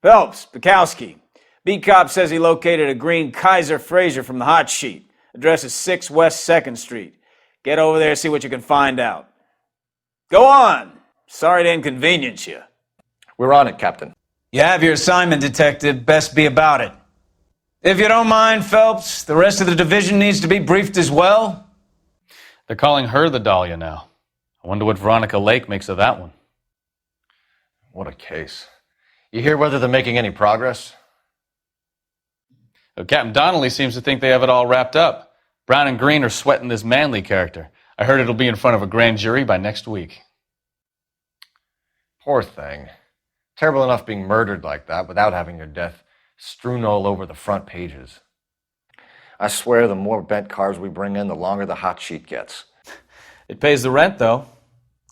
Phelps, Bukowski. B-Cop says he located a green Kaiser Fraser from the hot sheet. Address is 6 West 2nd Street. Get over there, see what you can find out. Go on. Sorry to inconvenience you. We're on it, Captain. You have your assignment, Detective. Best be about it. If you don't mind, Phelps, the rest of the division needs to be briefed as well. They're calling her the Dahlia now. I wonder what Veronica Lake makes of that one. What a case. You hear whether they're making any progress? Well, Captain Donnelly seems to think they have it all wrapped up. Brown and Green are sweating this Manley character. I heard it'll be in front of a grand jury by next week. Poor thing. Terrible enough being murdered like that without having your death strewn all over the front pages. I swear the more bent cars we bring in, the longer the hot sheet gets. It pays the rent, though.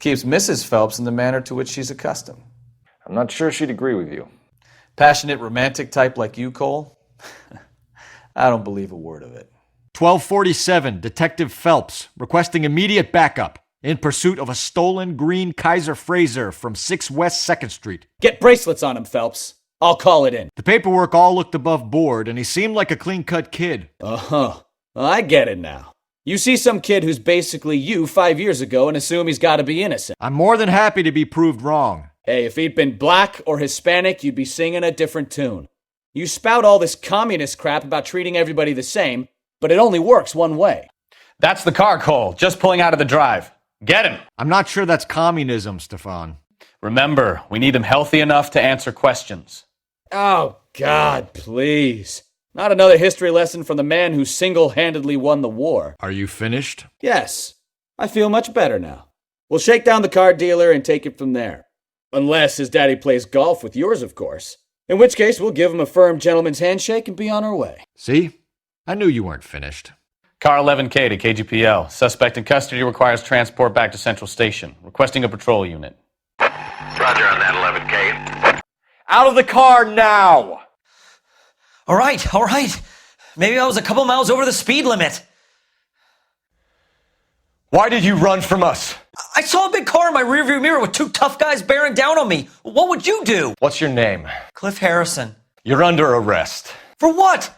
Keeps Mrs. Phelps in the manner to which she's accustomed. I'm not sure she'd agree with you. Passionate romantic type like you, Cole? I don't believe a word of it. 1247, Detective Phelps, requesting immediate backup in pursuit of a stolen green Kaiser Fraser from 6 West 2nd Street. Get bracelets on him, Phelps. I'll call it in. The paperwork all looked above board, and he seemed like a clean-cut kid. Uh-huh. Well, I get it now. You see some kid who's basically you 5 years ago and assume he's got to be innocent. I'm more than happy to be proved wrong. Hey, if he'd been black or Hispanic, you'd be singing a different tune. You spout all this communist crap about treating everybody the same, but it only works one way. That's the car, Cole, just pulling out of the drive. Get him! I'm not sure that's communism, Stefan. Remember, we need him healthy enough to answer questions. Oh, God, please. Not another history lesson from the man who single-handedly won the war. Are you finished? Yes. I feel much better now. We'll shake down the car dealer and take it from there. Unless his daddy plays golf with yours, of course. In which case, we'll give him a firm gentleman's handshake and be on our way. See? I knew you weren't finished. Car 11K to KGPL. Suspect in custody requires transport back to Central Station. Requesting a patrol unit. Roger on that 11K. Out of the car now! All right. Maybe I was a couple miles over the speed limit. Why did you run from us? I saw a big car in my rearview mirror with 2 tough guys bearing down on me. What would you do? What's your name? Cliff Harrison. You're under arrest. For what?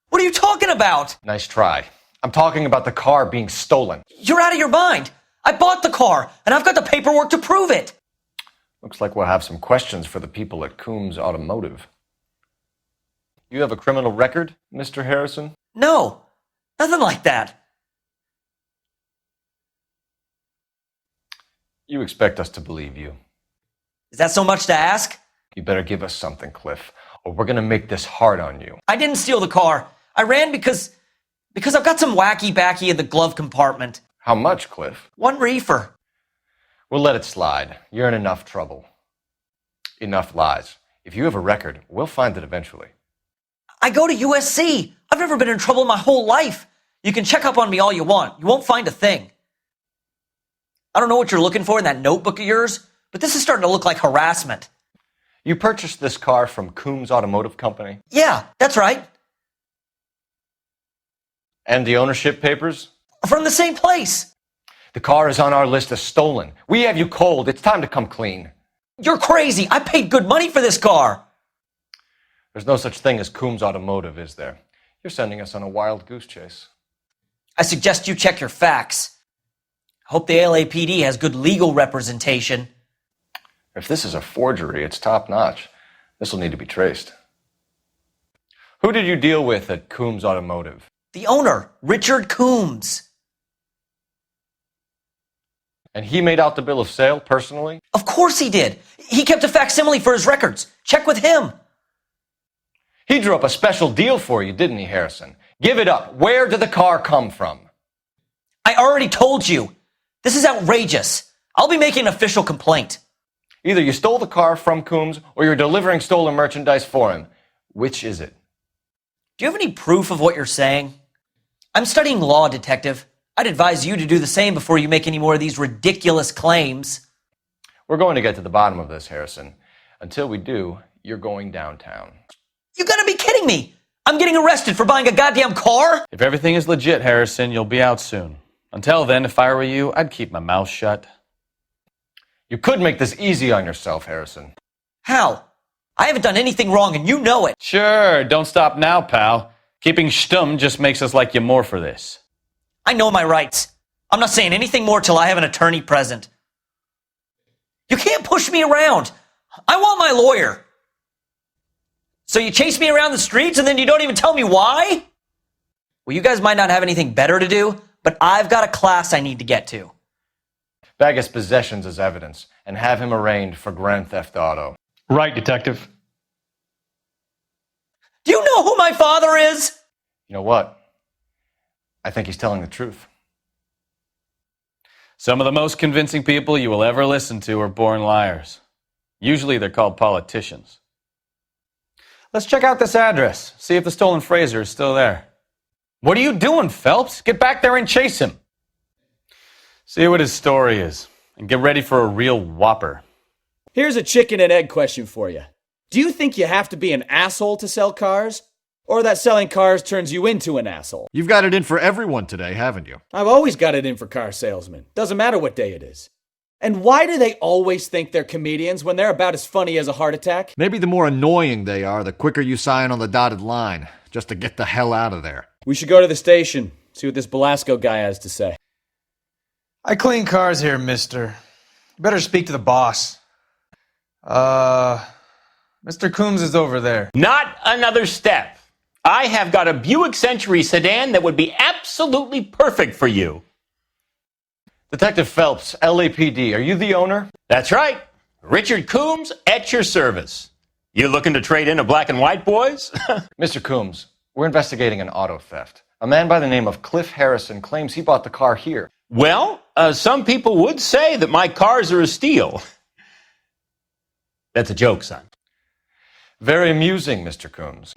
What are you talking about? Nice try. I'm talking about the car being stolen. You're out of your mind. I bought the car, and I've got the paperwork to prove it. Looks like we'll have some questions for the people at Coombs Automotive. You have a criminal record, Mr. Harrison? No, nothing like that. You expect us to believe you. Is that so much to ask? You better give us something, Cliff, or we're gonna make this hard on you. I didn't steal the car. I ran because I've got some wacky backy in the glove compartment. How much, Cliff? 1 reefer. We'll let it slide. You're in enough trouble. Enough lies. If you have a record, we'll find it eventually. I go to USC. I've never been in trouble my whole life. You can check up on me all you want. You won't find a thing. I don't know what you're looking for in that notebook of yours, but this is starting to look like harassment. You purchased this car from Coombs Automotive Company? Yeah, that's right. And the ownership papers? From the same place. The car is on our list as stolen. We have you cold. It's time to come clean. You're crazy. I paid good money for this car. There's no such thing as Coombs Automotive, is there? You're sending us on a wild goose chase. I suggest you check your facts. I hope the LAPD has good legal representation. If this is a forgery, it's top-notch. This will need to be traced. Who did you deal with at Coombs Automotive? The owner, Richard Coombs. And he made out the bill of sale personally? Of course he did. He kept a facsimile for his records. Check with him. He drew up a special deal for you, didn't he, Harrison? Give it up. Where did the car come from? I already told you. This is outrageous. I'll be making an official complaint. Either you stole the car from Coombs or you're delivering stolen merchandise for him. Which is it? Do you have any proof of what you're saying? I'm studying law, Detective. I'd advise you to do the same before you make any more of these ridiculous claims. We're going to get to the bottom of this, Harrison. Until we do, you're going downtown. You gotta be kidding me! I'm getting arrested for buying a goddamn car? If everything is legit, Harrison, you'll be out soon. Until then, if I were you, I'd keep my mouth shut. You could make this easy on yourself, Harrison. How? I haven't done anything wrong, and you know it. Sure, don't stop now, pal. Keeping stum just makes us like you more for this. I know my rights. I'm not saying anything more till I have an attorney present. You can't push me around. I want my lawyer. So you chase me around the streets and then you don't even tell me why? Well, you guys might not have anything better to do, but I've got a class I need to get to. Bag his possessions as evidence and have him arraigned for grand theft auto. Right, Detective. Do you know who my father is? You know what? I think he's telling the truth. Some of the most convincing people you will ever listen to are born liars. Usually they're called politicians. Let's check out this address, see if the stolen Fraser is still there. What are you doing, Phelps? Get back there and chase him. See what his story is, and get ready for a real whopper. Here's a chicken and egg question for you. Do you think you have to be an asshole to sell cars? Or that selling cars turns you into an asshole? You've got it in for everyone today, haven't you? I've always got it in for car salesmen. Doesn't matter what day it is. And why do they always think they're comedians when they're about as funny as a heart attack? Maybe the more annoying they are, the quicker you sign on the dotted line, just to get the hell out of there. We should go to the station, see what this Belasco guy has to say. I clean cars here, mister. You better speak to the boss. Mr. Coombs is over there. Not another step. I have got a Buick Century sedan that would be absolutely perfect for you. Detective Phelps, LAPD, are you the owner? That's right. Richard Coombs at your service. You looking to trade in a black and white, boys? Mr. Coombs, we're investigating an auto theft. A man by the name of Cliff Harrison claims he bought the car here. Well, some people would say that my cars are a steal. That's a joke, son. Very amusing, Mr. Coombs.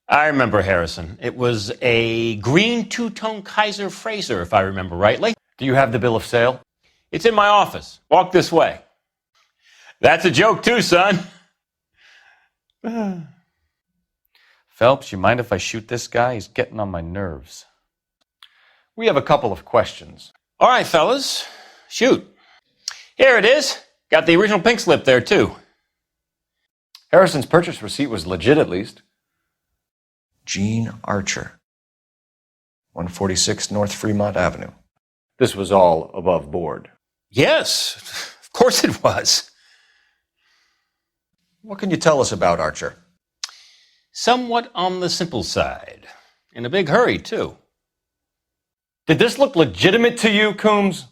I remember Harrison. It was a green two-tone Kaiser Fraser, if I remember rightly. Do you have the bill of sale? It's in my office. Walk this way. That's a joke too, son. Phelps, you mind if I shoot this guy? He's getting on my nerves. We have a couple of questions. All right, fellas. Shoot. Here it is. Got the original pink slip there, too. Harrison's purchase receipt was legit, at least. Gene Archer, 146 North Fremont Avenue. This was all above board. Yes, of course it was. What can you tell us about Archer? Somewhat on the simple side. In a big hurry, too. Did this look legitimate to you, Coombs?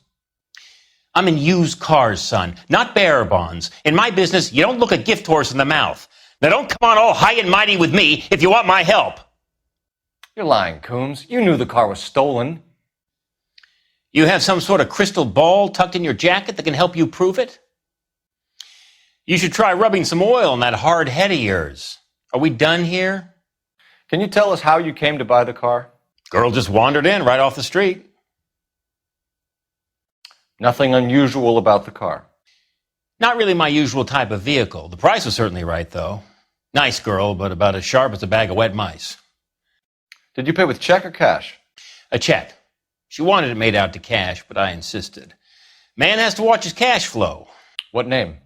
I'm in used cars, son, not bearer bonds. In my business, you don't look a gift horse in the mouth. Now don't come on all high and mighty with me if you want my help. You're lying, Coombs. You knew the car was stolen. You have some sort of crystal ball tucked in your jacket that can help you prove it? You should try rubbing some oil on that hard head of yours. Are we done here? Can you tell us how you came to buy the car? Girl just wandered in right off the street. Nothing unusual about the car. Not really my usual type of vehicle. The price was certainly right, though. Nice girl, but about as sharp as a bag of wet mice. Did you pay with check or cash? A check. She wanted it made out to cash, but I insisted. Man has to watch his cash flow. What name?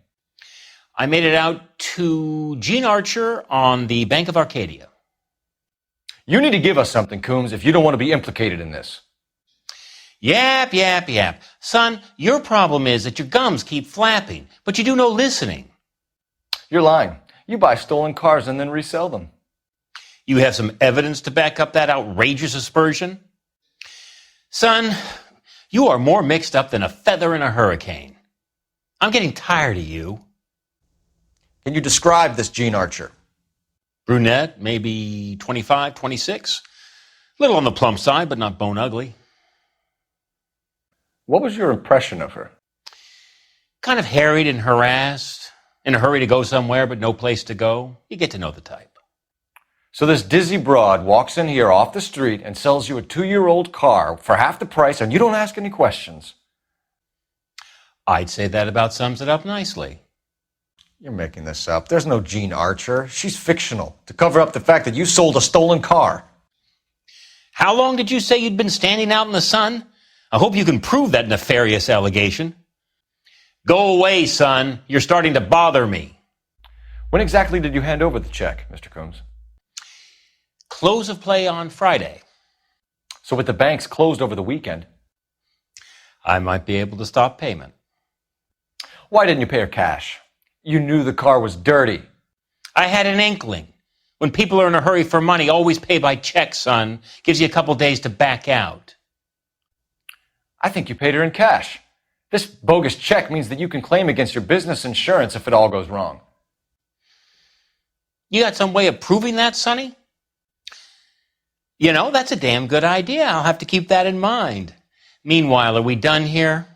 I made it out to Gene Archer on the Bank of Arcadia. You need to give us something, Coombs, if you don't want to be implicated in this. Yap, yap, yap. Son, your problem is that your gums keep flapping, but you do no listening. You're lying. You buy stolen cars and then resell them. You have some evidence to back up that outrageous aspersion? Son, you are more mixed up than a feather in a hurricane. I'm getting tired of you. Can you describe this Gene Archer? Brunette, maybe 25, 26. Little on the plump side, but not bone ugly. What was your impression of her? Kind of harried and harassed, in a hurry to go somewhere but no place to go. You get to know the type. So this dizzy broad walks in here off the street and sells you a 2-year-old car for half the price and you don't ask any questions. I'd say that about sums it up nicely. You're making this up. There's no Gene Archer. She's fictional to cover up the fact that you sold a stolen car. How long did you say you'd been standing out in the sun? I hope you can prove that nefarious allegation. Go away, son. You're starting to bother me. When exactly did you hand over the check, Mr. Coombs? Close of play on Friday. So with the banks closed over the weekend, I might be able to stop payment. why didn't you pay her cash? You knew the car was dirty. I had an inkling. When people are in a hurry for money, always pay by check, son. Gives you a couple days to back out. I think you paid her in cash. This bogus check means that you can claim against your business insurance if it all goes wrong. You got some way of proving that, Sonny? You know, that's a damn good idea. I'll have to keep that in mind. Meanwhile, are we done here?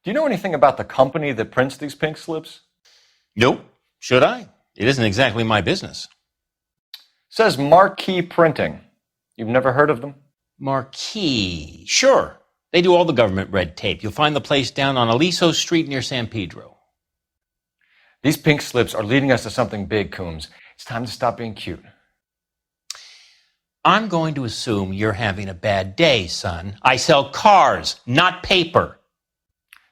Do you know anything about the company that prints these pink slips? Nope. Should I? It isn't exactly my business. Says Marquee Printing. You've never heard of them? Marquee. Sure. They do all the government red tape. You'll find the place down on Aliso Street near San Pedro. These pink slips are leading us to something big, Coombs. It's time to stop being cute. I'm going to assume you're having a bad day, son. I sell cars, not paper.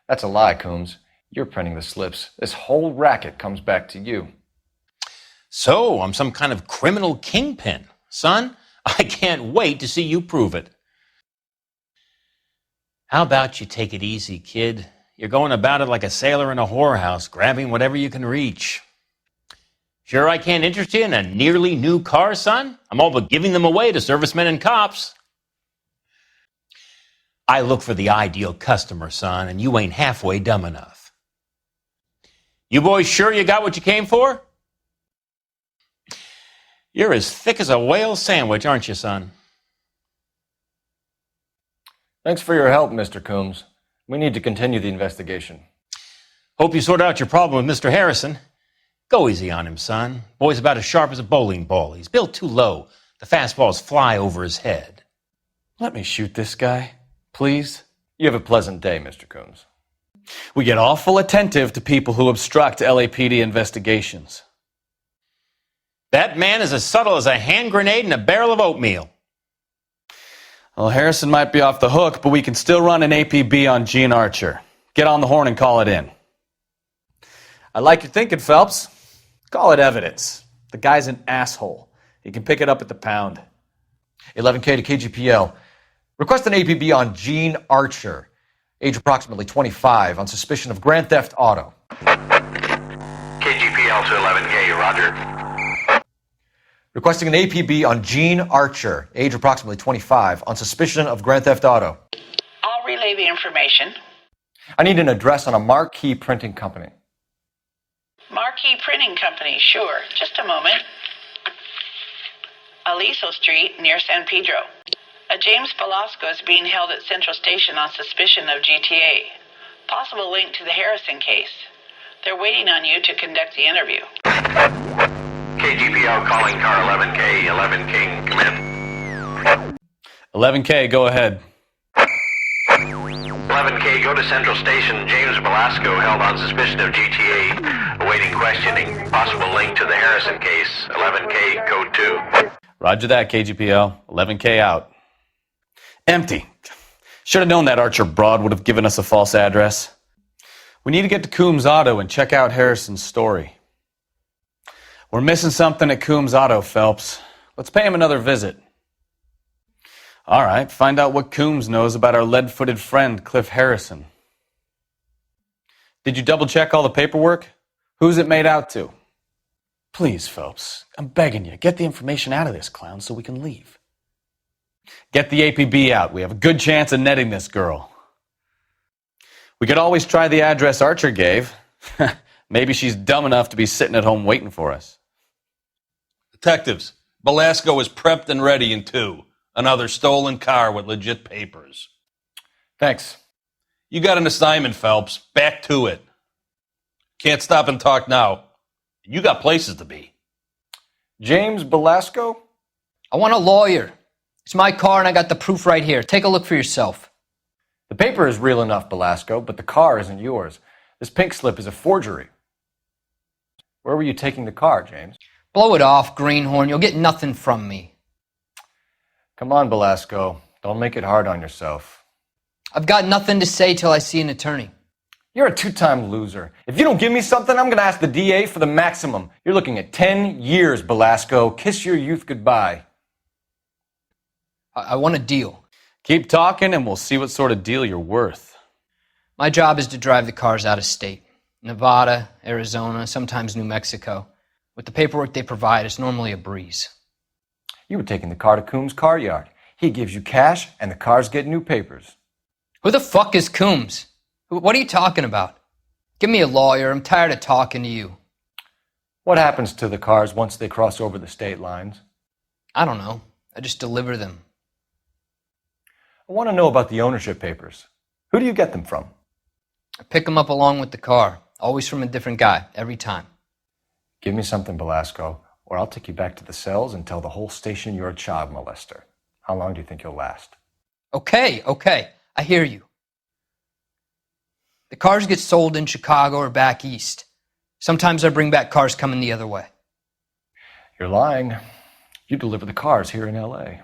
That's a lie, Coombs. You're printing the slips. This whole racket comes back to you. So, I'm some kind of criminal kingpin. Son, I can't wait to see you prove it. How about you take it easy, kid? You're going about it like a sailor in a whorehouse, grabbing whatever you can reach. Sure I can't interest you in a nearly new car, son? I'm all but giving them away to servicemen and cops. I look for the ideal customer, son, and you ain't halfway dumb enough. You boys sure you got what you came for? You're as thick as a whale sandwich, aren't you, son? Thanks for your help, Mr. Coombs. We need to continue the investigation. Hope you sort out your problem with Mr. Harrison. Go easy on him, son. Boy's about as sharp as a bowling ball. He's built too low. The fastballs fly over his head. Let me shoot this guy, please. You have a pleasant day, Mr. Coombs. We get awful attentive to people who obstruct LAPD investigations. That man is as subtle as a hand grenade in a barrel of oatmeal. Well, Harrison might be off the hook, but we can still run an APB on Gene Archer. Get on the horn and call it in. I like your thinking, Phelps. Call it evidence. The guy's an asshole. He can pick it up at the pound. 11K to KGPL. Request an APB on Gene Archer, age approximately 25, on suspicion of grand theft auto. KGPL to 11K, roger. Requesting an APB on Gene Archer, age approximately 25, on suspicion of grand theft auto. I'll relay the information. I need an address on a Marquee Printing Company. Marquee Printing Company, sure. Just a moment. Aliso Street, near San Pedro. A James Velasco is being held at Central Station on suspicion of GTA. Possible link to the Harrison case. They're waiting on you to conduct the interview. KGPL calling car 11K, 11 King, come in. 11K, go ahead. 11K, go to Central Station. James Velasco held on suspicion of GTA. Awaiting questioning. Possible link to the Harrison case. 11K, code 2. Roger that, KGPL. 11K out. Empty. Should have known that Archer broad would have given us a false address. We need to get to Coombs Auto and check out Harrison's story. We're missing something at Coombs Auto, Phelps. Let's pay him another visit. All right, find out what Coombs knows about our lead-footed friend, Cliff Harrison. Did you double-check all the paperwork? Who's it made out to? Please, Phelps, I'm begging you, get the information out of this clown so we can leave. Get the APB out. We have a good chance of netting this girl. We could always try the address Archer gave. Maybe she's dumb enough to be sitting at home waiting for us. Detectives, Velasco is prepped and ready in 2. Another stolen car with legit papers. Thanks. You got an assignment, Phelps. Back to it. Can't stop and talk now. You got places to be. James Velasco? I want a lawyer. It's my car and I got the proof right here. Take a look for yourself. The paper is real enough, Velasco, but the car isn't yours. This pink slip is a forgery. Where were you taking the car, James? Blow it off, Greenhorn. You'll get nothing from me. Come on, Velasco. Don't make it hard on yourself. I've got nothing to say till I see an attorney. You're a two-time loser. If you don't give me something, I'm going to ask the DA for the maximum. You're looking at 10 years, Belasco. Kiss your youth goodbye. I want a deal. Keep talking and we'll see what sort of deal you're worth. My job is to drive the cars out of state. Nevada, Arizona, sometimes New Mexico. With the paperwork they provide, it's normally a breeze. You were taking the car to Coombs' car yard. He gives you cash, and the cars get new papers. Who the fuck is Coombs? What are you talking about? Give me a lawyer. I'm tired of talking to you. What happens to the cars once they cross over the state lines? I don't know. I just deliver them. I want to know about the ownership papers. Who do you get them from? I pick them up along with the car. Always from a different guy, every time. Give me something, Belasco, or I'll take you back to the cells and tell the whole station you're a child molester. How long do you think you'll last? Okay. I hear you. The cars get sold in Chicago or back east. Sometimes I bring back cars coming the other way. You're lying. You deliver the cars here in L.A.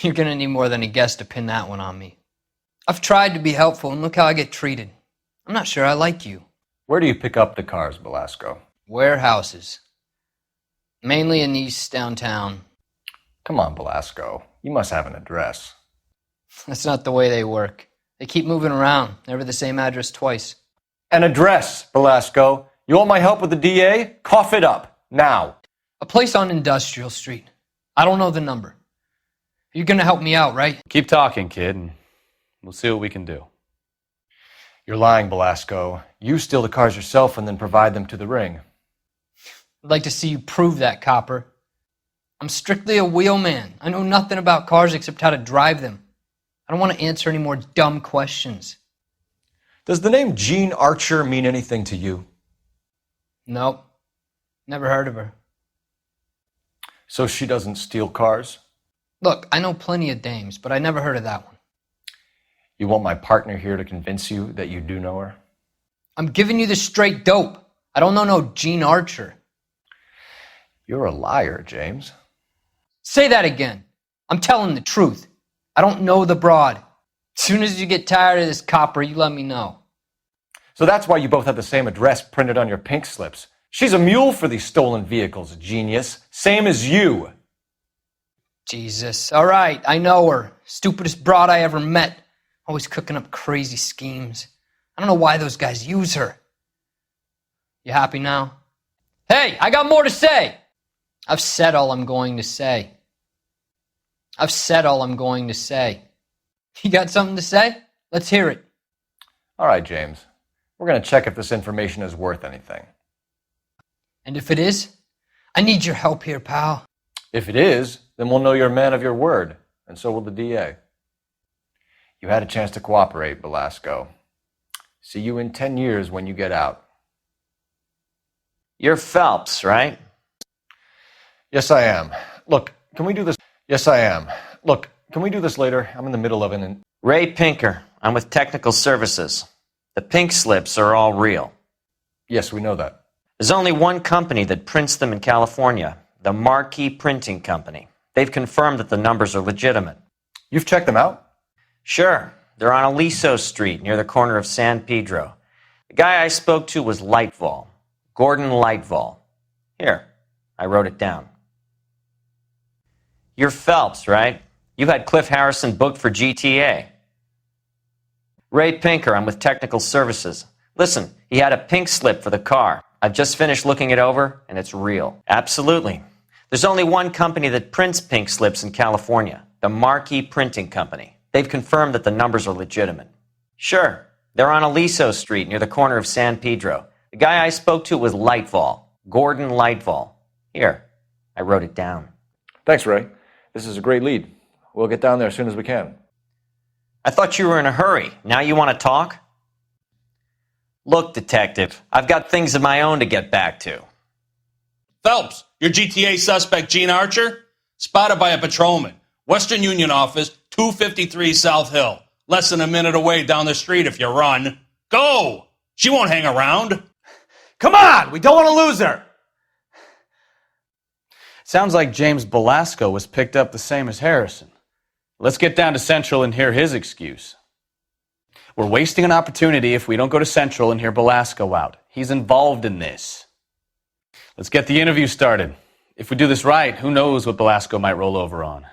You're gonna need more than a guess to pin that one on me. I've tried to be helpful, and look how I get treated. I'm not sure I like you. Where do you pick up the cars, Belasco? Warehouses. Mainly in East downtown. Come on, Belasco. You must have an address. That's not the way they work. They keep moving around, never the same address twice. An address, Belasco. You want my help with the DA? Cough it up, now. A place on Industrial Street. I don't know the number. You're gonna help me out, right? Keep talking, kid, and we'll see what we can do. You're lying, Belasco. You steal the cars yourself and then provide them to the ring. I'd like to see you prove that, copper. I'm strictly a wheelman. I know nothing about cars except how to drive them. I don't want to answer any more dumb questions. Does the name Jean Archer mean anything to you? Nope. Never heard of her. So she doesn't steal cars? Look, I know plenty of dames, but I never heard of that one. You want my partner here to convince you that you do know her? I'm giving you the straight dope. I don't know no Jean Archer. You're a liar, James. Say that again. I'm telling the truth. I don't know the broad. As soon as you get tired of this copper, you let me know. So that's why you both have the same address printed on your pink slips. She's a mule for these stolen vehicles, genius. Same as you. Jesus. All right, I know her. Stupidest broad I ever met. Always cooking up crazy schemes. I don't know why those guys use her. You happy now? Hey, I got more to say. I've said all I'm going to say. I've said all I'm going to say. You got something to say? Let's hear it. All right, James. We're going to check if this information is worth anything. And if it is, I need your help here, pal. If it is, then we'll know you're a man of your word, and so will the DA. You had a chance to cooperate, Belasco. See you in 10 years when you get out. You're Phelps, right? Yes, I am. Look, can we do this? Yes, I am. Look, can we do this later? I'm in the middle of an... Ray Pinker. I'm with Technical Services. The pink slips are all real. Yes, we know that. There's only one company that prints them in California, the Marquee Printing Company. They've confirmed that the numbers are legitimate. You've checked them out? Sure. They're on Aliso Street, near the corner of San Pedro. The guy I spoke to was Lightval. Gordon Lightval. Here, I wrote it down. You're Phelps, right? You had Cliff Harrison booked for GTA. Ray Pinker, I'm with Technical Services. Listen, he had a pink slip for the car. I've just finished looking it over, and it's real. Absolutely. There's only one company that prints pink slips in California, the Marquee Printing Company. They've confirmed that the numbers are legitimate. Sure, they're on Aliso Street, near the corner of San Pedro. The guy I spoke to was Lightval, Gordon Lightval. Here, I wrote it down. Thanks, Ray. This is a great lead. We'll get down there as soon as we can. I thought you were in a hurry. Now you want to talk? Look, detective, I've got things of my own to get back to. Phelps, your GTA suspect Jean Archer? Spotted by a patrolman. Western Union office, 253 South Hill. Less than a minute away down the street if you run. Go! She won't hang around. Come on! We don't want to lose her! Sounds like James Belasco was picked up the same as Harrison. Let's get down to Central and hear his excuse. We're wasting an opportunity if we don't go to Central and hear Belasco out. He's involved in this. Let's get the interview started. If we do this right, who knows what Belasco might roll over on.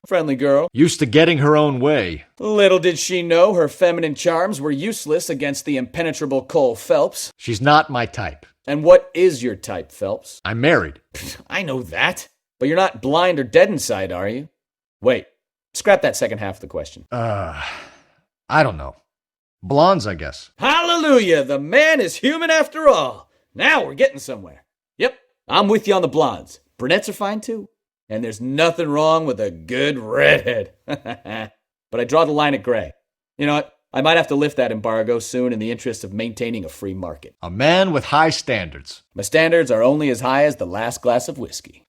Friendly girl. Used to getting her own way. Little did she know her feminine charms were useless against the impenetrable Cole Phelps. She's not my type. And what is your type, Phelps? I'm married. I know that. But you're not blind or dead inside, are you? Wait, scrap that second half of the question. I don't know. Blondes, I guess. Hallelujah! The man is human after all. Now we're getting somewhere. Yep, I'm with you on the blondes. Brunettes are fine too. And there's nothing wrong with a good redhead. But I draw the line at gray. You know what? I might have to lift that embargo soon in the interest of maintaining a free market. A man with high standards. My standards are only as high as the last glass of whiskey.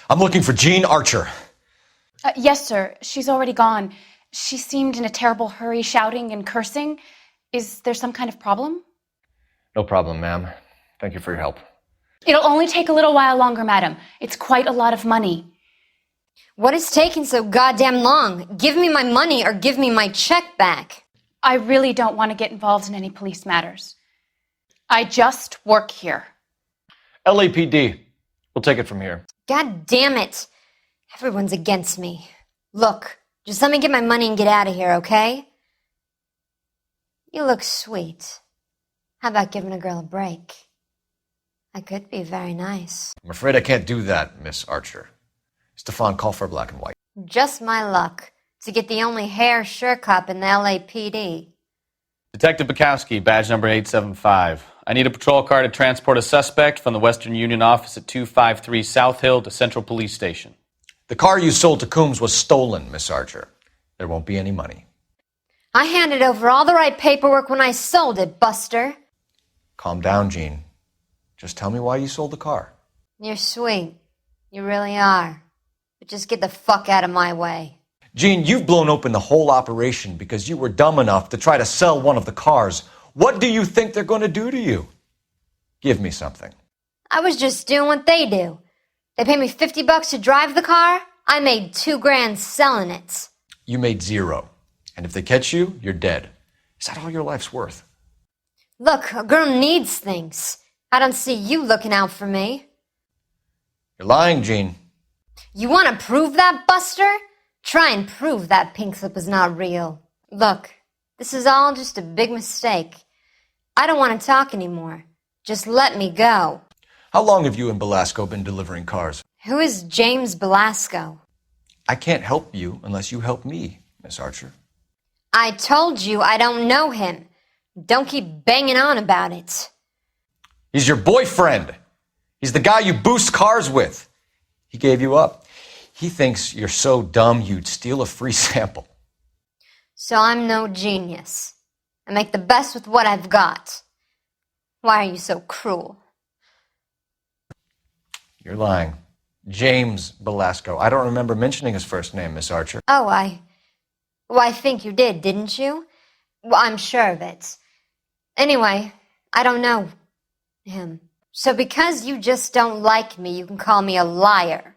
I'm looking for Jean Archer. Yes, sir. She's already gone. She seemed in a terrible hurry, shouting and cursing. Is there some kind of problem? No problem, ma'am. Thank you for your help. It'll only take a little while longer, madam. It's quite a lot of money. What is taking so goddamn long? Give me my money or give me my check back. I really don't want to get involved in any police matters. I just work here. LAPD. We'll take it from here. God damn it. Everyone's against me. Look, just let me get my money and get out of here, okay? You look sweet. How about giving a girl a break? I could be very nice. I'm afraid I can't do that, Miss Archer. Stefan, call for black and white. Just my luck to get the only hair sure cop in the LAPD. Detective Bukowski, badge number 875. I need a patrol car to transport a suspect from the Western Union office at 253 South Hill to Central Police Station. The car you sold to Coombs was stolen, Miss Archer. There won't be any money. I handed over all the right paperwork when I sold it, Buster. Calm down, Jean. Just tell me why you sold the car. You're sweet. You really are. But just get the fuck out of my way. Jean, you've blown open the whole operation because you were dumb enough to try to sell one of the cars. What do you think they're going to do to you? Give me something. I was just doing what they do. They paid me $50 to drive the car. I made $2,000 selling it. You made $0. And if they catch you, you're dead. Is that all your life's worth? Look, a girl needs things. I don't see you looking out for me. You're lying, Jean. You want to prove that, Buster? Try and prove that pink slip is not real. Look, this is all just a big mistake. I don't want to talk anymore. Just let me go. How long have you and Belasco been delivering cars? Who is James Belasco? I can't help you unless you help me, Miss Archer. I told you I don't know him. Don't keep banging on about it. He's your boyfriend. He's the guy you boost cars with. He gave you up. He thinks you're so dumb you'd steal a free sample. So I'm no genius. I make the best with what I've got. Why are you so cruel? You're lying. James Belasco. I don't remember mentioning his first name, Miss Archer. Oh, I think you did, didn't you? Well, I'm sure of it. Anyway, I don't know him. So because you just don't like me, you can call me a liar.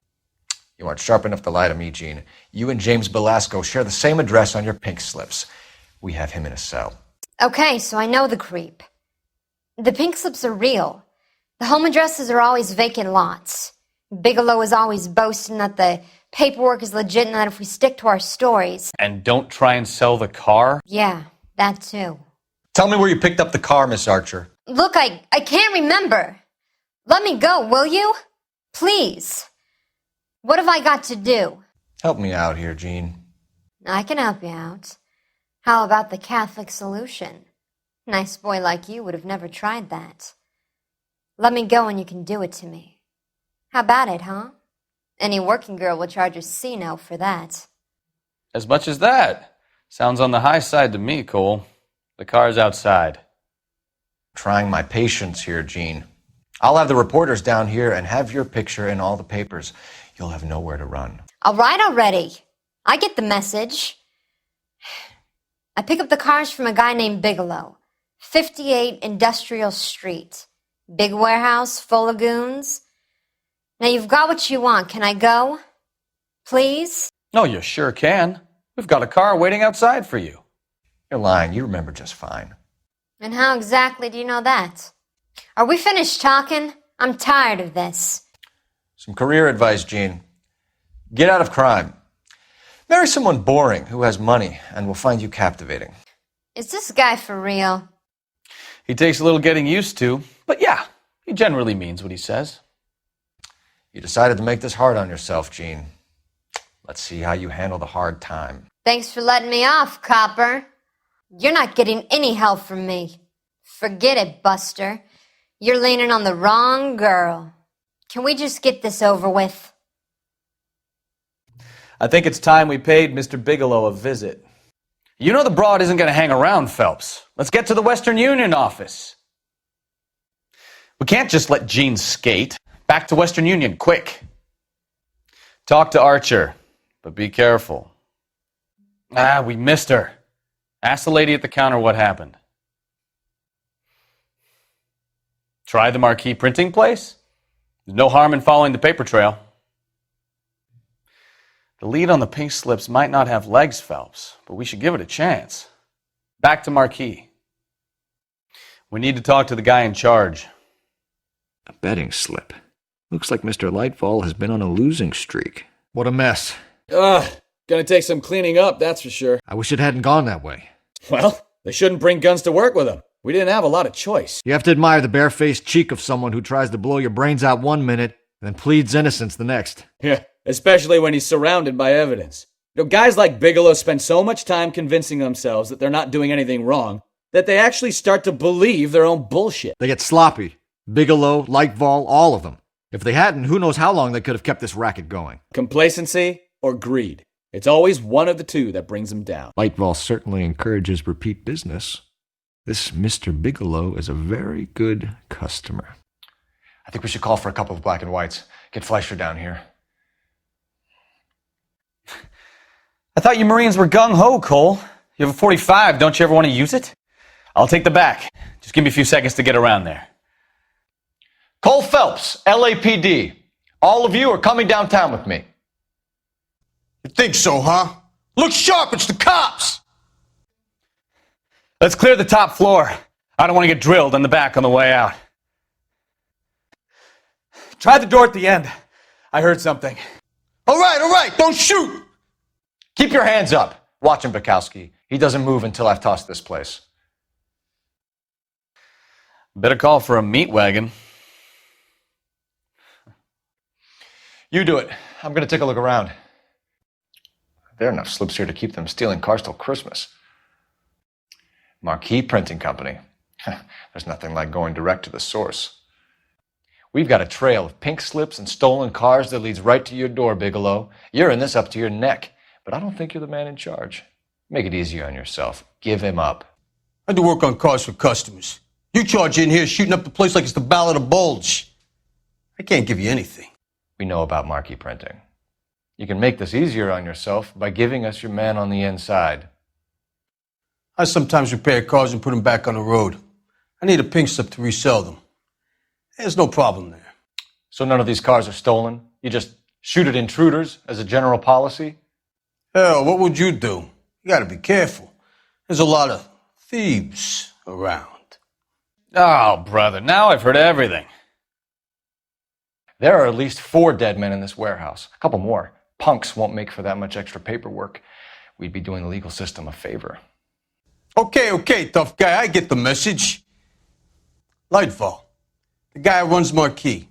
You aren't sharp enough to lie to me, Jean. You and James Belasco share the same address on your pink slips. We have him in a cell. Okay, so I know the creep. The pink slips are real. The home addresses are always vacant lots. Bigelow is always boasting that the paperwork is legit and that if we stick to our stories... And don't try and sell the car? Yeah, that too. Tell me where you picked up the car, Miss Archer. Look, I can't remember. Let me go, will you? Please. What have I got to do? Help me out here, Jean. I can help you out. How about the Catholic solution? Nice boy like you would have never tried that. Let me go and you can do it to me. How about it, huh? Any working girl will charge a C-note for that. As much as that? Sounds on the high side to me, Cole. The car's outside. Trying my patience here, Jean. I'll have the reporters down here and have your picture in all the papers. You'll have nowhere to run. All right already. I get the message. I pick up the cars from a guy named Bigelow. 58 Industrial Street. Big warehouse, full of goons. Now you've got what you want. Can I go? Please? No, you sure can. We've got a car waiting outside for you. You're lying. You remember just fine. And how exactly do you know that? Are we finished talking? I'm tired of this. Some career advice, Gene. Get out of crime. Marry someone boring who has money and will find you captivating. Is this guy for real? He takes a little getting used to, but yeah, he generally means what he says. You decided to make this hard on yourself, Gene. Let's see how you handle the hard time. Thanks for letting me off, copper. You're not getting any help from me. Forget it, Buster. You're leaning on the wrong girl. Can we just get this over with? I think it's time we paid Mr. Bigelow a visit. You know the broad isn't going to hang around, Phelps. Let's get to the Western Union office. We can't just let Gene skate. Back to Western Union, quick. Talk to Archer, but be careful. We missed her. Ask the lady at the counter what happened. Try the marquee printing place? There's no harm in following the paper trail. The lead on the pink slips might not have legs, Phelps, but we should give it a chance. Back to Marquis. We need to talk to the guy in charge. A betting slip. Looks like Mr. Lightfall has been on a losing streak. What a mess. Ugh, gonna take some cleaning up, that's for sure. I wish it hadn't gone that way. Well, they shouldn't bring guns to work with them. We didn't have a lot of choice. You have to admire the barefaced cheek of someone who tries to blow your brains out one minute and then pleads innocence the next. Yeah, especially when he's surrounded by evidence. You know, guys like Bigelow spend so much time convincing themselves that they're not doing anything wrong that they actually start to believe their own bullshit. They get sloppy. Bigelow, Lightfall, all of them. If they hadn't, who knows how long they could have kept this racket going. Complacency or greed. It's always one of the two that brings them down. Lightfall certainly encourages repeat business. This Mr. Bigelow is a very good customer. I think we should call for a couple of black and whites. Get Fleischer down here. I thought you Marines were gung-ho, Cole. You have a 45. Don't you ever want to use it? I'll take the back. Just give me a few seconds to get around there. Cole Phelps, LAPD. All of you are coming downtown with me. You think so, huh? Look sharp, it's the cops! Let's clear the top floor. I don't want to get drilled in the back on the way out. Try the door at the end. I heard something. All right, don't shoot! Keep your hands up. Watch him, Bukowski. He doesn't move until I've tossed this place. Better call for a meat wagon. You do it. I'm going to take a look around. There are enough slips here to keep them stealing cars till Christmas. Marquee Printing Company. There's nothing like going direct to the source. We've got a trail of pink slips and stolen cars that leads right to your door, Bigelow. You're in this up to your neck, but I don't think you're the man in charge. Make it easier on yourself. Give him up. I do work on cars for customers. You charge in here shooting up the place like it's the Ballad of Bulge. I can't give you anything. We know about marquee printing. You can make this easier on yourself by giving us your man on the inside. I sometimes repair cars and put them back on the road. I need a pink slip to resell them. There's no problem there. So none of these cars are stolen? You just shoot at intruders as a general policy? Hell, what would you do? You gotta be careful. There's a lot of thieves around. Oh, brother, now I've heard everything. There are at least 4 dead men in this warehouse. A couple more. Punks won't make for that much extra paperwork. We'd be doing the legal system a favor. Okay, tough guy, I get the message. Lightfall, the guy who runs Marquee.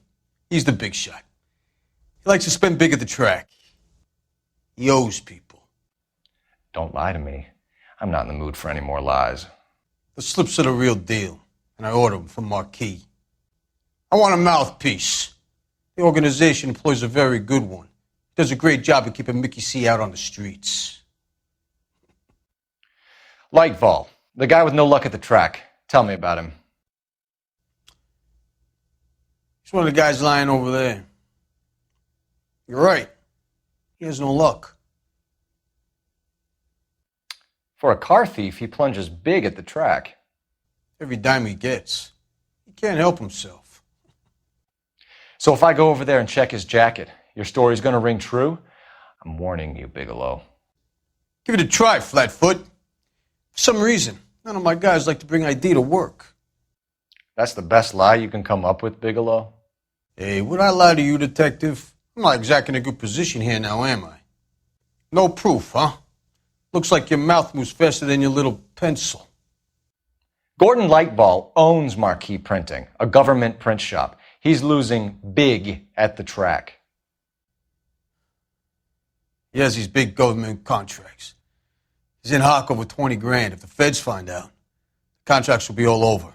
He's the big shot. He likes to spend big at the track. He owes people. Don't lie to me. I'm not in the mood for any more lies. The slips are the real deal, and I order them from Marquee. I want a mouthpiece. The organization employs a very good one. Does a great job of keeping Mickey C out on the streets. Lightfall, the guy with no luck at the track. Tell me about him. He's one of the guys lying over there. You're right. He has no luck. For a car thief, he plunges big at the track. Every dime he gets. He can't help himself. So if I go over there and check his jacket, your story's gonna ring true? I'm warning you, Bigelow. Give it a try, Flatfoot. For some reason, none of my guys like to bring ID to work. That's the best lie you can come up with, Bigelow? Hey, would I lie to you, detective? I'm not exactly in a good position here now, am I? No proof, huh? Looks like your mouth moves faster than your little pencil. Gordon Lightball owns Marquee Printing, a government print shop. He's losing big at the track. He has these big government contracts. He's in hock over 20 grand. If the feds find out, the contracts will be all over.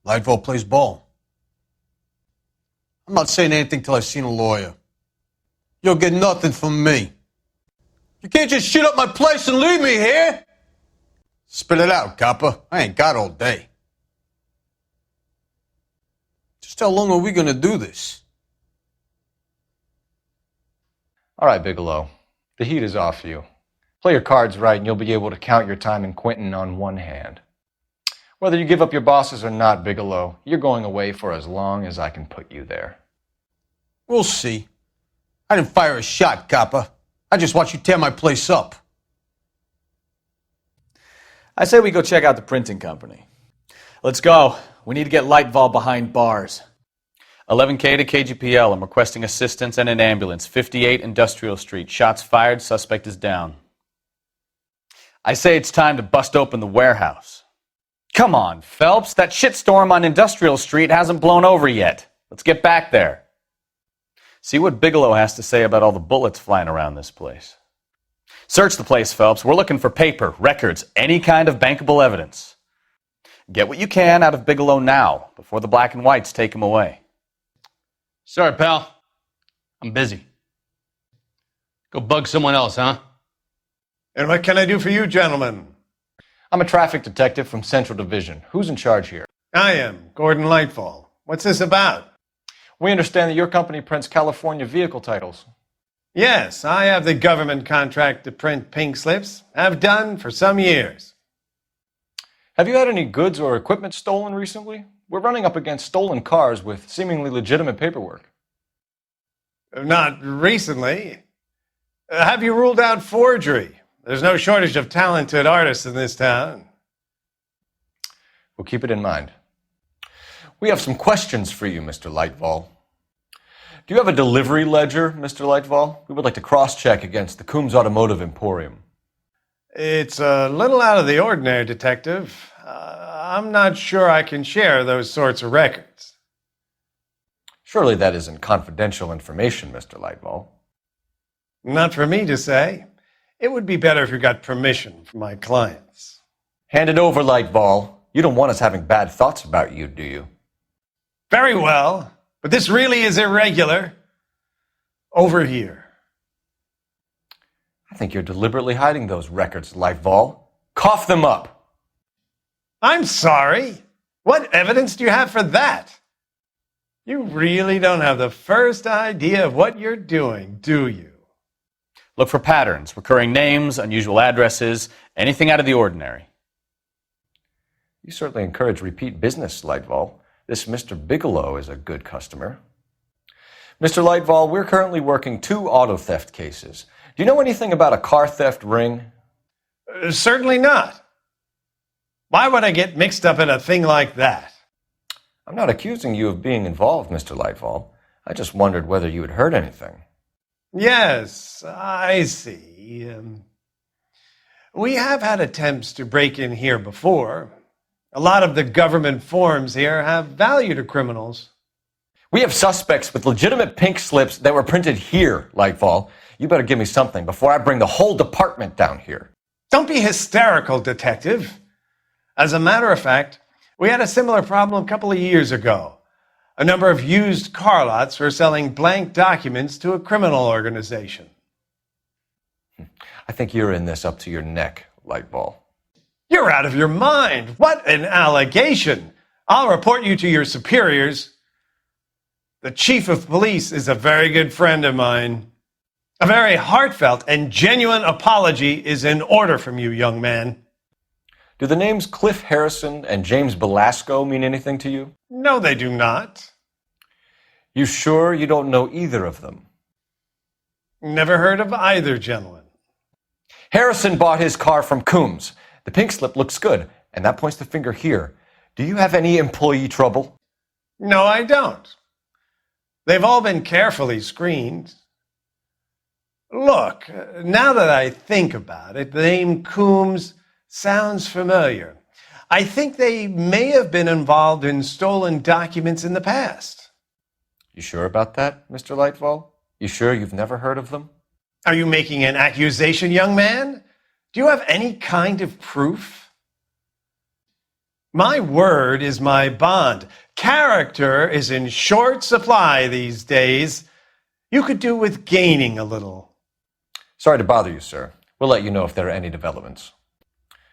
Lightball plays ball. I'm not saying anything till I've seen a lawyer. You'll get nothing from me. You can't just shit up my place and leave me here. Spit it out, copper. I ain't got all day. Just how long are we going to do this? All right, Bigelow. The heat is off you. Play your cards right and you'll be able to count your time in Quentin on one hand. Whether you give up your bosses or not, Bigelow, you're going away for as long as I can put you there. We'll see. I didn't fire a shot, copper. I just watched you tear my place up. I say we go check out the printing company. Let's go. We need to get Lightball behind bars. 11K to KGPL. I'm requesting assistance and an ambulance. 58 Industrial Street. Shots fired. Suspect is down. I say it's time to bust open the warehouse. Come on, Phelps. That shitstorm on Industrial Street hasn't blown over yet. Let's get back there. See what Bigelow has to say about all the bullets flying around this place. Search the place, Phelps. We're looking for paper, records, any kind of bankable evidence. Get what you can out of Bigelow now, before the black and whites take him away. Sorry, pal. I'm busy. Go bug someone else, huh? And what can I do for you, gentlemen? I'm a traffic detective from Central Division. Who's in charge here? I am, Gordon Lightfall. What's this about? We understand that your company prints California vehicle titles. Yes, I have the government contract to print pink slips. Have done for some years. Have you had any goods or equipment stolen recently? We're running up against stolen cars with seemingly legitimate paperwork. Not recently. Have you ruled out forgery? There's no shortage of talented artists in this town. We'll keep it in mind. We have some questions for you, Mr. Lightfall. Do you have a delivery ledger, Mr. Lightfall? We would like to cross-check against the Coombs Automotive Emporium. It's a little out of the ordinary, Detective. I'm not sure I can share those sorts of records. Surely that isn't confidential information, Mr. Lightfall. Not for me to say. It would be better if you got permission from my clients. Hand it over, Lightfall. You don't want us having bad thoughts about you, do you? Very well, but this really is irregular. Over here. I think you're deliberately hiding those records, Lightfall. Cough them up. I'm sorry. What evidence do you have for that? You really don't have the first idea of what you're doing, do you? Look for patterns, recurring names, unusual addresses, anything out of the ordinary. You certainly encourage repeat business, Lightfall. This Mr. Bigelow is a good customer. Mr. Lightfall, we're currently working 2 auto theft cases. Do you know anything about a car theft ring? Certainly not. Why would I get mixed up in a thing like that? I'm not accusing you of being involved, Mr. Lightfall. I just wondered whether you had heard anything. Yes, I see. We have had attempts to break in here before. A lot of the government forms here have value to criminals. We have suspects with legitimate pink slips that were printed here, Lightfall. You better give me something before I bring the whole department down here. Don't be hysterical, Detective. As a matter of fact, we had a similar problem a couple of years ago. A number of used car lots were selling blank documents to a criminal organization. I think you're in this up to your neck, Lightfall. You're out of your mind. What an allegation. I'll report you to your superiors. The chief of police is a very good friend of mine. A very heartfelt and genuine apology is in order from you, young man. Do the names Cliff Harrison and James Belasco mean anything to you? No, they do not. You sure you don't know either of them? Never heard of either gentleman. Harrison bought his car from Coombs. The pink slip looks good, and that points the finger here. Do you have any employee trouble? No, I don't. They've all been carefully screened. Look, now that I think about it, the name Coombs sounds familiar. I think they may have been involved in stolen documents in the past. You sure about that, Mr. Lightfall? You sure you've never heard of them? Are you making an accusation, young man? Do you have any kind of proof? My word is my bond. Character is in short supply these days. You could do with gaining a little. Sorry to bother you, sir. We'll let you know if there are any developments.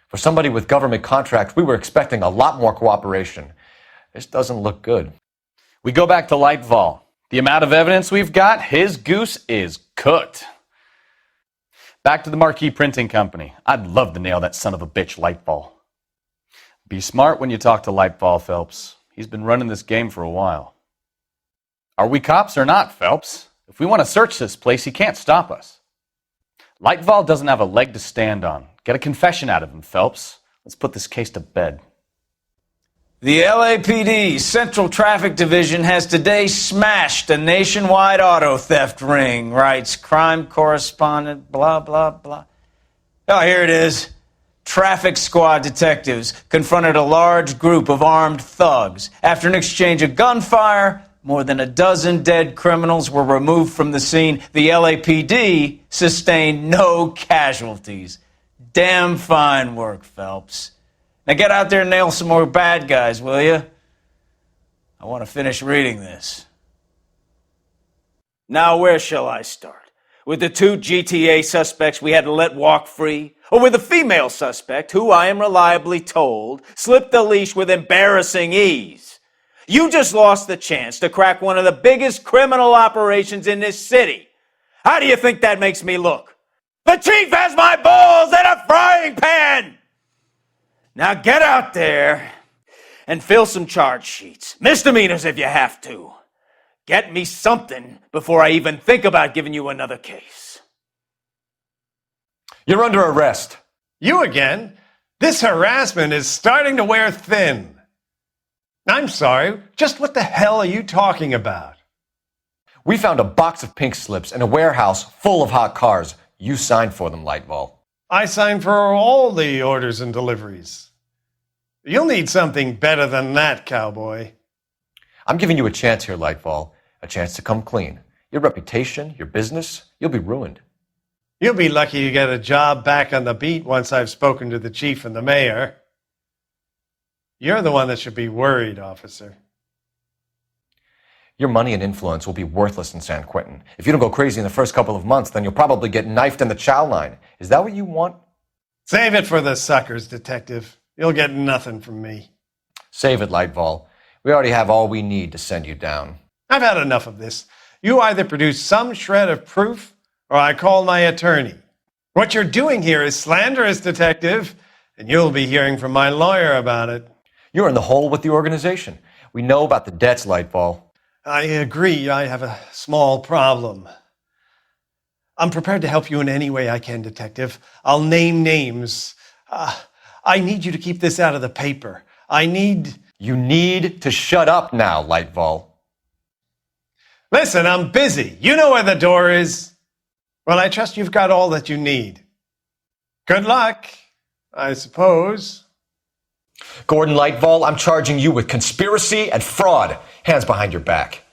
For somebody with government contracts, we were expecting a lot more cooperation. This doesn't look good. We go back to Lightfall. The amount of evidence we've got, his goose is cooked. Back to the Marquee Printing Company. I'd love to nail that son of a bitch, Lightfall. Be smart when you talk to Lightfall, Phelps. He's been running this game for a while. Are we cops or not, Phelps? If we want to search this place, he can't stop us. Lightfall doesn't have a leg to stand on. Get a confession out of him, Phelps. Let's put this case to bed. The LAPD Central Traffic Division has today smashed a nationwide auto theft ring, writes crime correspondent, blah, blah, blah. Oh, here it is. Traffic squad detectives confronted a large group of armed thugs. After an exchange of gunfire, more than a dozen dead criminals were removed from the scene. The LAPD sustained no casualties. Damn fine work, Phelps. Now get out there and nail some more bad guys, will you? I want to finish reading this. Now, where shall I start? With the 2 GTA suspects we had to let walk free? Or with a female suspect who, I am reliably told, slipped the leash with embarrassing ease? You just lost the chance to crack one of the biggest criminal operations in this city. How do you think that makes me look? The chief has my balls in a frying pan! Now get out there and fill some charge sheets. Misdemeanors if you have to. Get me something before I even think about giving you another case. You're under arrest. You again? This harassment is starting to wear thin. I'm sorry, just what the hell are you talking about? We found a box of pink slips in a warehouse full of hot cars. You signed for them, Lightfall. I signed for all the orders and deliveries. You'll need something better than that, cowboy. I'm giving you a chance here, Lightfall. A chance to come clean. Your reputation, your business, you'll be ruined. You'll be lucky to get a job back on the beat once I've spoken to the chief and the mayor. You're the one that should be worried, officer. Your money and influence will be worthless in San Quentin. If you don't go crazy in the first couple of months, then you'll probably get knifed in the chow line. Is that what you want? Save it for the suckers, detective. You'll get nothing from me. Save it, Lightfall. We already have all we need to send you down. I've had enough of this. You either produce some shred of proof, or I call my attorney. What you're doing here is slanderous, detective, and you'll be hearing from my lawyer about it. You're in the hole with the organization. We know about the debts, Lightfall. I agree. I have a small problem. I'm prepared to help you in any way I can, detective. I'll name names. I need you to keep this out of the paper. You need to shut up now, Lightfall. Listen, I'm busy. You know where the door is. Well, I trust you've got all that you need. Good luck, I suppose. Gordon Lightfall, I'm charging you with conspiracy and fraud. Hands behind your back.